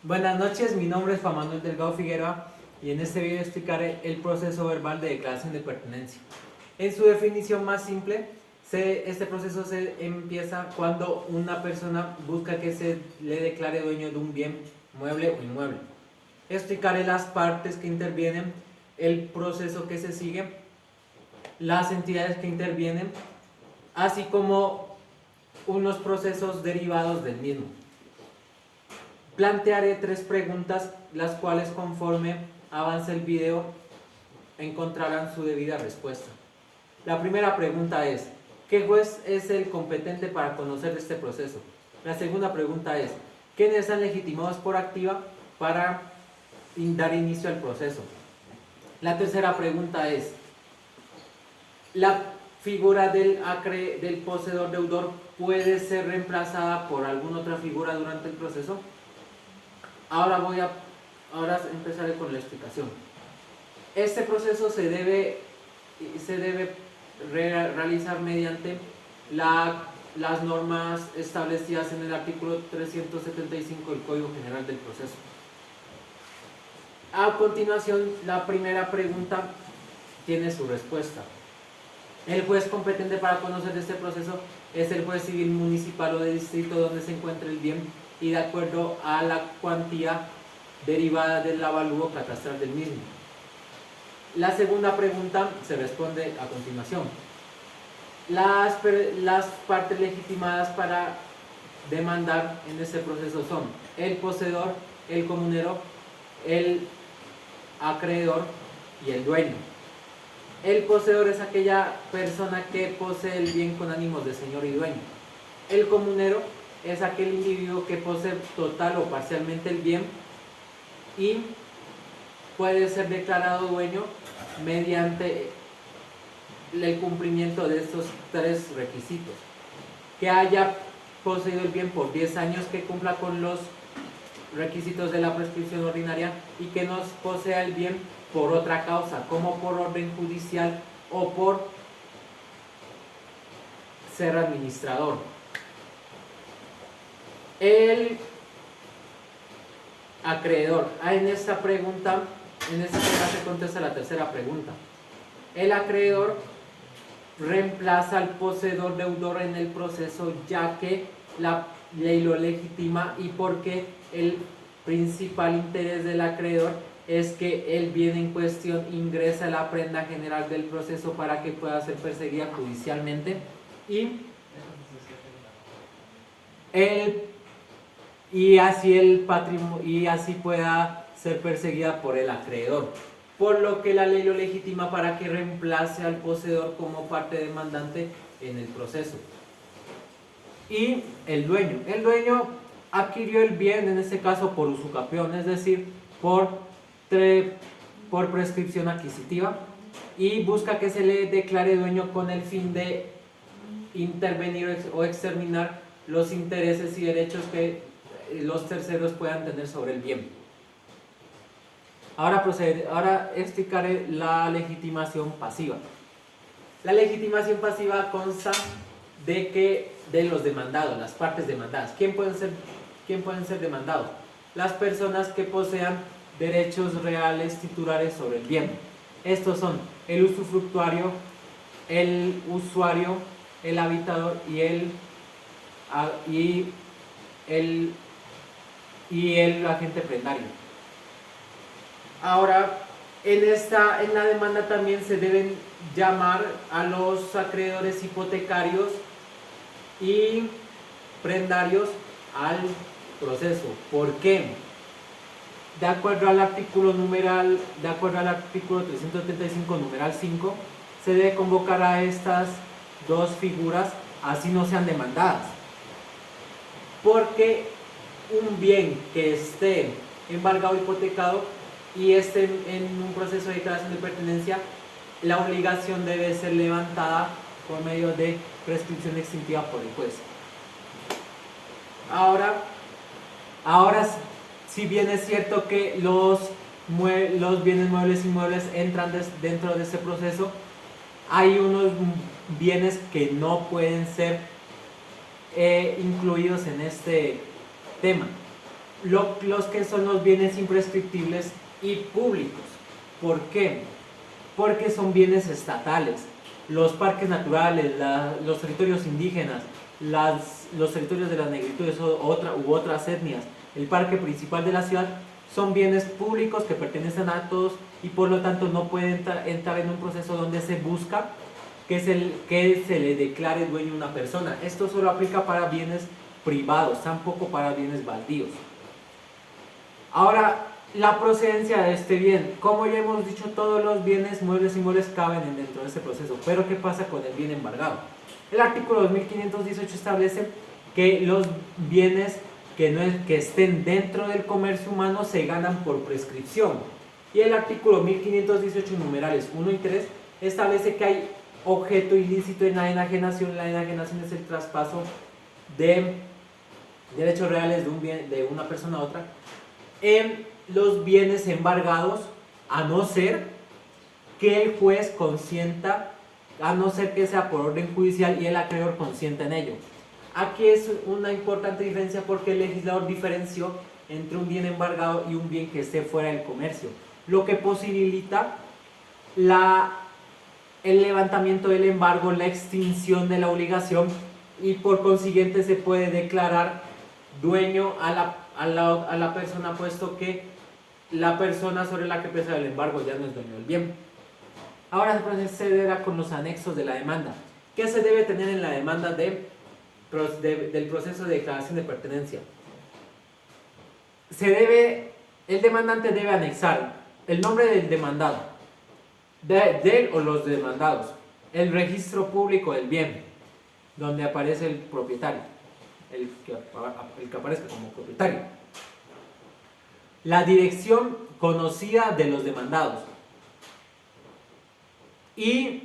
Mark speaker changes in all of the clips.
Speaker 1: Buenas noches, mi nombre es Juan Manuel Delgado Figueroa y en este video explicaré el proceso verbal de declaración de pertenencia. En su definición más simple, este proceso se empieza cuando una persona busca que se le declare dueño de un bien mueble o inmueble. Explicaré las partes que intervienen, el proceso que se sigue, las entidades que intervienen, así como unos procesos derivados del mismo. Plantearé 3 preguntas, las cuales conforme avance el video encontrarán su debida respuesta. La primera pregunta es: ¿qué juez es el competente para conocer este proceso? La segunda pregunta es: ¿quiénes están legitimados por activa para dar inicio al proceso? La tercera pregunta es: ¿la figura del poseedor deudor puede ser reemplazada por alguna otra figura durante el proceso? Ahora empezaré con la explicación. Este proceso se debe realizar mediante las normas establecidas en el artículo 375 del Código General del Proceso. A continuación, la primera pregunta tiene su respuesta. El juez competente para conocer este proceso es el juez civil municipal o de distrito donde se encuentra el bien y de acuerdo a la cuantía derivada del avalúo catastral del mismo. La segunda pregunta se responde a continuación. Las partes legitimadas para demandar en este proceso son el poseedor, el comunero, el acreedor y el dueño. El poseedor es aquella persona que posee el bien con ánimos de señor y dueño. El comunero es aquel individuo que posee total o parcialmente el bien y puede ser declarado dueño mediante el cumplimiento de estos 3 requisitos: que haya poseído el bien por 10 años, que cumpla con los requisitos de la prescripción ordinaria y que no posea el bien por otra causa, como por orden judicial o por ser administrador. El acreedor. En esta pregunta se contesta la tercera pregunta. El acreedor reemplaza al poseedor deudor en el proceso, ya que la ley lo legitima y porque el principal interés del acreedor es que el bien en cuestión ingrese a la prenda general del proceso para que pueda ser perseguida judicialmente y así pueda ser perseguida por el acreedor, por lo que la ley lo legitima para que reemplace al poseedor como parte demandante en el proceso. Y el dueño adquirió el bien, en este caso por usucapión, es decir, por prescripción adquisitiva, y busca que se le declare dueño con el fin de intervenir o exterminar los intereses y derechos que los terceros puedan tener sobre el bien. Ahora explicaré la legitimación pasiva. La legitimación pasiva consta de los demandados, las partes demandadas. ¿Quién pueden ser demandados? Las personas que posean derechos reales titulares sobre el bien. Estos son el usufructuario, el usuario, el habitador y el agente prendario. Ahora, en la demanda también se deben llamar a los acreedores hipotecarios y prendarios al proceso. ¿Por qué? De acuerdo al artículo 375, numeral 5, se debe convocar a estas 2 figuras, así no sean demandadas. Porque un bien que esté embargado o hipotecado y esté en un proceso de declaración de pertenencia, la obligación debe ser levantada por medio de prescripción extintiva por el juez. Ahora, si bien es cierto que los bienes muebles e inmuebles entran dentro de este proceso, hay unos bienes que no pueden ser incluidos en este tema. los que son los bienes imprescriptibles y públicos. ¿Por qué? Porque son bienes estatales. Los parques naturales, los territorios indígenas, los territorios de las negritudes u otras etnias, el parque principal de la ciudad, son bienes públicos que pertenecen a todos y por lo tanto no pueden entrar en un proceso donde se busca que se le declare dueño a una persona. Esto solo aplica para bienes privados, tampoco para bienes baldíos. Ahora, la procedencia de este bien. Como ya hemos dicho, todos los bienes muebles e inmuebles caben dentro de este proceso. Pero ¿qué pasa con el bien embargado? El artículo 2518 establece que los bienes que estén dentro del comercio humano se ganan por prescripción. Y el artículo 1518, numerales 1 y 3, establece que hay objeto ilícito en la enajenación. La enajenación es el traspaso de derechos reales de un bien de una persona a otra en los bienes embargados, a no ser que el juez consienta, a no ser que sea por orden judicial y el acreedor consienta en ello. Aquí es una importante diferencia porque el legislador diferenció entre un bien embargado y un bien que esté fuera del comercio, lo que posibilita el levantamiento del embargo, la extinción de la obligación y por consiguiente se puede declarar dueño a la persona, puesto que la persona sobre la que pesa el embargo ya no es dueño del bien. Ahora se procederá con los anexos de la demanda. ¿Qué se debe tener en la demanda del proceso de declaración de pertenencia? El demandante debe anexar el nombre del demandado, de él o los demandados, el registro público del bien, donde aparece el propietario, el que aparezca como propietario, la dirección conocida de los demandados y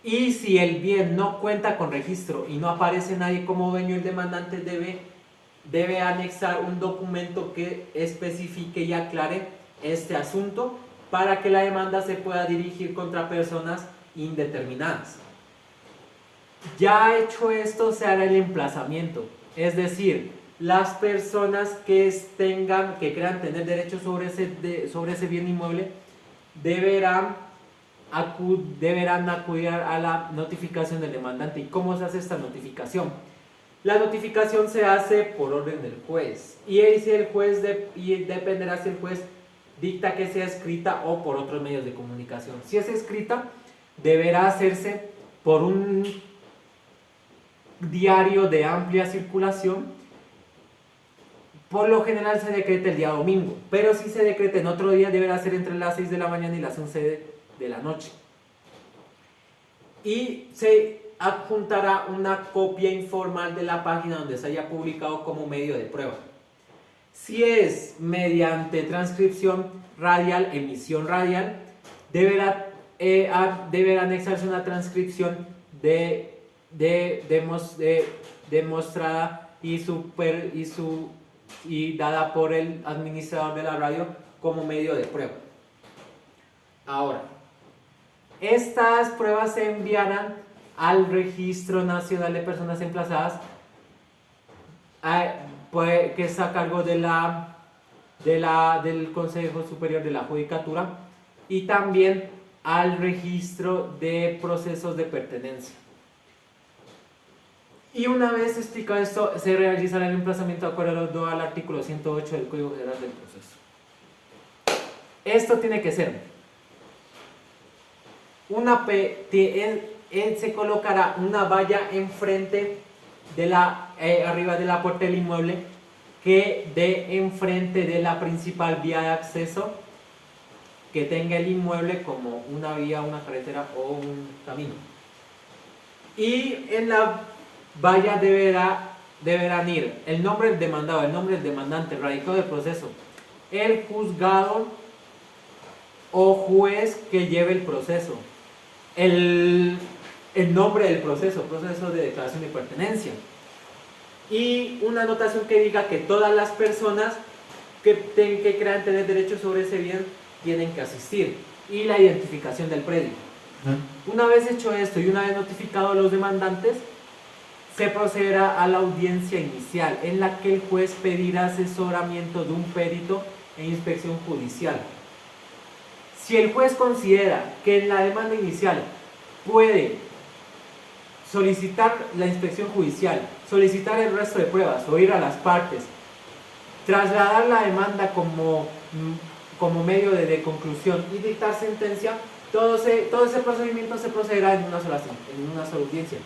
Speaker 1: si el bien no cuenta con registro y no aparece nadie como dueño, el demandante debe anexar un documento que especifique y aclare este asunto para que la demanda se pueda dirigir contra personas indeterminadas. Ya hecho esto, se hará el emplazamiento, es decir, las personas que crean tener derecho sobre ese bien inmueble deberán acudir a la notificación del demandante. ¿Y cómo se hace esta notificación? La notificación se hace por orden del juez y dependerá si el juez dicta que sea escrita o por otros medios de comunicación. Si es escrita, deberá hacerse por un diario de amplia circulación. Por lo general se decreta el día domingo, pero si se decreta en otro día deberá ser entre las 6 de la mañana y las 11 de la noche. Y se adjuntará una copia informal de la página donde se haya publicado como medio de prueba. Si es mediante transcripción radial, emisión radial, deberá anexarse una transcripción demostrada y dada por el administrador de la radio como medio de prueba. Ahora, estas pruebas se enviarán al Registro Nacional de Personas Emplazadas, que está a cargo del Consejo Superior de la Judicatura, y también al Registro de Procesos de Pertenencia. Y una vez explicado esto, se realizará el emplazamiento de acuerdo al artículo 108 del Código General del Proceso. Esto tiene que ser se colocará una valla enfrente arriba de la puerta del inmueble que dé enfrente de la principal vía de acceso que tenga el inmueble, como una vía, una carretera o un camino. Y en la valla deberán ir el nombre del demandado, el nombre del demandante, el radicado del proceso, el juzgado o juez que lleve el proceso, el nombre del proceso de declaración de pertenencia, y una anotación que diga que todas las personas que crean tener derecho sobre ese bien tienen que asistir, y la identificación del predio. Una vez hecho esto y una vez notificado a los demandantes, se procederá a la audiencia inicial, en la que el juez pedirá asesoramiento de un perito e inspección judicial. Si el juez considera que en la demanda inicial puede solicitar la inspección judicial, solicitar el resto de pruebas, oír a las partes, trasladar la demanda como medio de conclusión y dictar sentencia, todo ese procedimiento se procederá en una sola audiencia.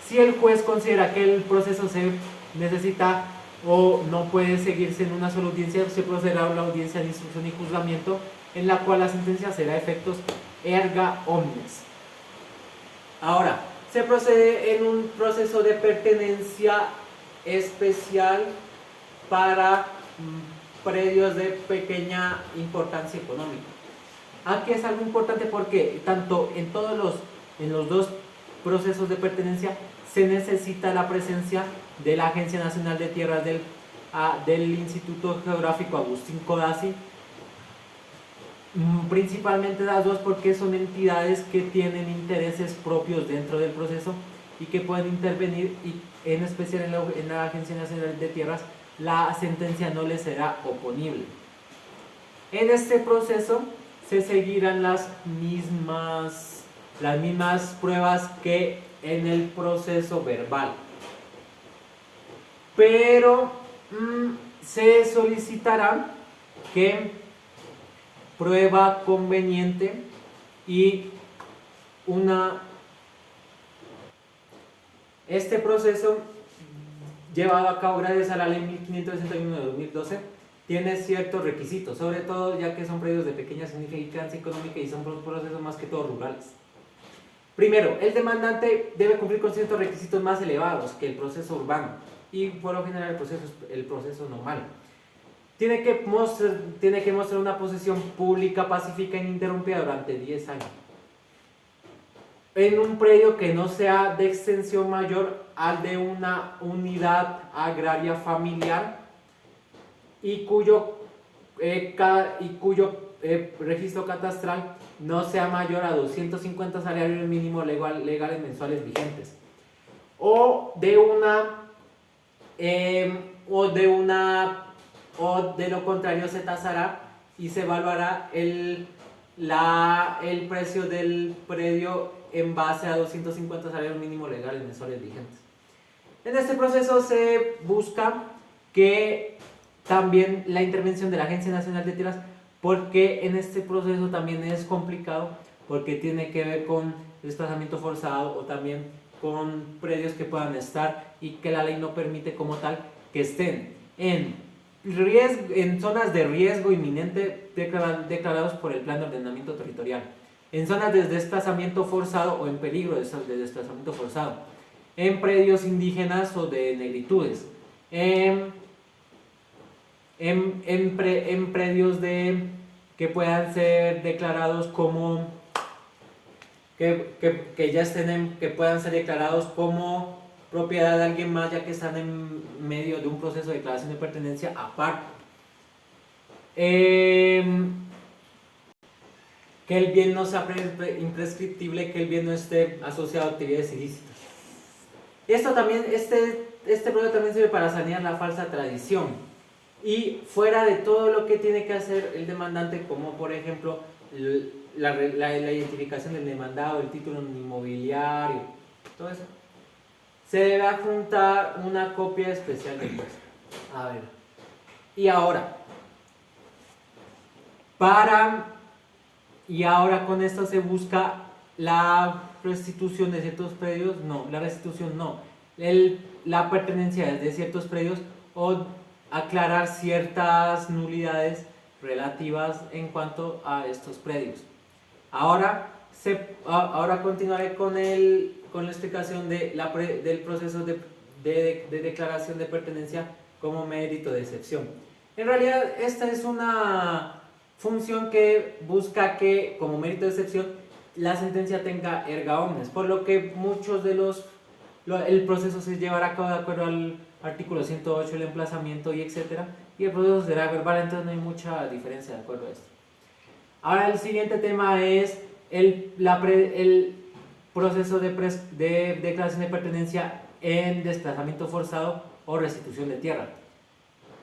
Speaker 1: Si el juez considera que el proceso se necesita o no puede seguirse en una sola audiencia, se procederá a una audiencia de instrucción y juzgamiento, en la cual la sentencia será a efectos erga omnes. Ahora, se procede en un proceso de pertenencia especial para predios de pequeña importancia económica. Aquí es algo importante porque tanto en los dos procesos de pertenencia se necesita la presencia de la Agencia Nacional de Tierras del Instituto Geográfico Agustín Codazzi, principalmente las dos porque son entidades que tienen intereses propios dentro del proceso y que pueden intervenir, y en especial en la Agencia Nacional de Tierras la sentencia no le será oponible. En este proceso se seguirán las mismas pruebas que en el proceso verbal, pero se solicitará que prueba conveniente y este proceso, llevado a cabo gracias a la ley 1561 de 2012, tiene ciertos requisitos, sobre todo ya que son predios de pequeña significancia económica y son procesos más que todo rurales. Primero, el demandante debe cumplir con ciertos requisitos más elevados que el proceso urbano y por lo general el proceso normal. Tiene que mostrar una posesión pública, pacífica e ininterrumpida durante 10 años. En un predio que no sea de extensión mayor al de una unidad agraria familiar y cuyo registro catastral no sea mayor a 250 salarios mínimos legales mensuales vigentes. O de lo contrario se tasará y se evaluará el precio del predio en base a 250 salarios mínimos legales mensuales vigentes. En este proceso se busca que también la intervención de la Agencia Nacional de Tierras, porque en este proceso también es complicado, porque tiene que ver con desplazamiento forzado o también con predios que puedan estar y que la ley no permite como tal que estén en zonas de riesgo inminente declarados por el Plan de Ordenamiento Territorial, en zonas de desplazamiento forzado o en peligro de desplazamiento forzado, en predios indígenas o de negritudes, en predios que puedan ser declarados como que puedan ser declarados como propiedad de alguien más, ya que están en medio de un proceso de declaración de pertenencia aparte. Que el bien no sea imprescriptible, que el bien no esté asociado a actividades ilícitas. Este proceso también sirve para sanear la falsa tradición y fuera de todo lo que tiene que hacer el demandante, como por ejemplo la identificación del demandado, el título inmobiliario, todo eso, se debe adjuntar una copia especial del juez. A ver, y ahora con esto se busca la restitución de ciertos predios, la pertenencia de ciertos predios o aclarar ciertas nulidades relativas en cuanto a estos predios. Ahora continuaré con la explicación del proceso de declaración de pertenencia como mérito de excepción. En realidad esta es una función que busca que como mérito de excepción la sentencia tenga erga omnes, por lo que el proceso se llevará a cabo de acuerdo al artículo 108, el emplazamiento y etcétera, y el proceso será verbal, entonces no hay mucha diferencia de acuerdo a esto. Ahora el siguiente tema es el proceso de declaración de pertenencia en desplazamiento forzado o restitución de tierra.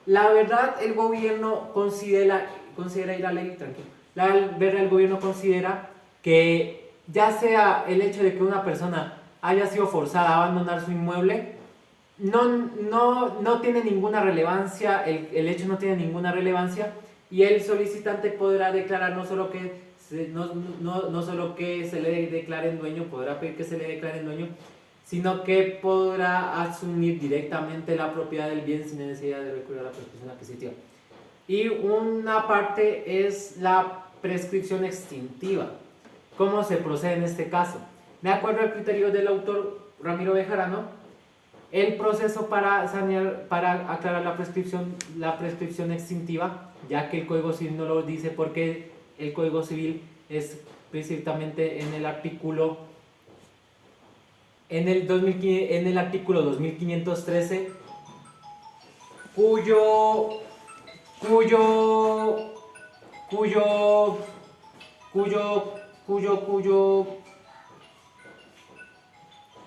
Speaker 1: La verdad, el gobierno considera y la ley, tranquilo, la verdad, el gobierno considera que ya sea el hecho de que una persona haya sido forzada a abandonar su inmueble, no tiene ninguna relevancia, el hecho no tiene ninguna relevancia, y el solicitante podrá declarar no solo que se le declare en dueño, podrá pedir que se le declare en dueño, sino que podrá asumir directamente la propiedad del bien sin necesidad de recurrir a la prescripción adquisitiva. Y una parte es la prescripción extintiva. ¿Cómo se procede en este caso? De acuerdo al criterio del autor Ramiro Bejarano, el proceso para aclarar la prescripción extintiva, ya que el Código Civil no lo dice, porque el Código Civil es precisamente en el artículo 2513,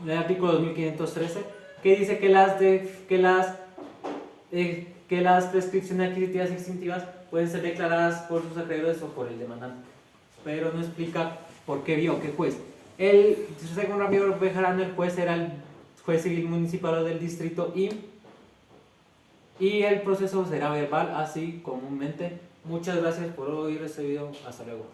Speaker 1: el artículo 2513, que dice que las prescripciones adquisitivas y extintivas pueden ser declaradas por sus acreedores o por el demandante, pero no explica por qué vio, qué juez. Según Ramiro Bejarano, el juez era el juez civil municipal del distrito y el proceso será verbal, así comúnmente. Muchas gracias por hoy recibido. Hasta luego.